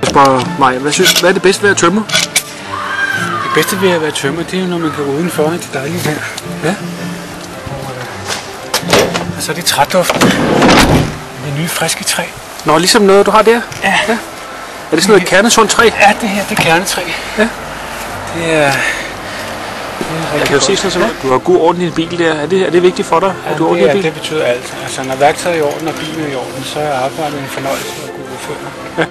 Jeg spørger mig, hvad er det bedste ved at tømre? Det bedste ved at være tømmer, det er jo, når man kan gå udenfor i det dejlige vejr. Ja. Og så er det træduften. Det nye friske træ. Nå, ligesom noget du har der? Ja. Ja. Er det sådan noget kernesundt træ? Ja, det her, det er kernetræ. Ja. Det er Jeg kan jo se sådan noget. Du har god orden i din bil der. Er det vigtigt for dig, at du har orden i din bil? Det betyder alt. Altså, når værktøjet er i orden og bilen er i orden, så er arbejdet en fornøjelse at kunne udføre. Ja.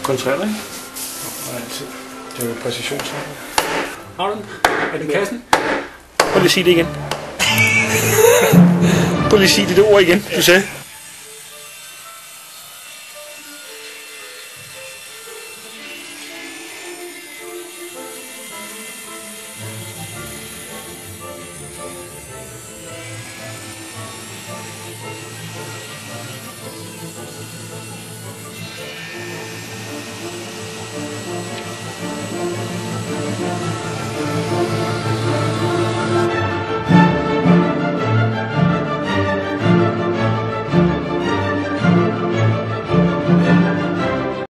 Koncentrerer ikke? Og altid. Det er jo præcisionsarbejde. Har du den? Er det kassen? Prøv lige at sige det igen. Prøv lige at sige det ord igen, du sagde.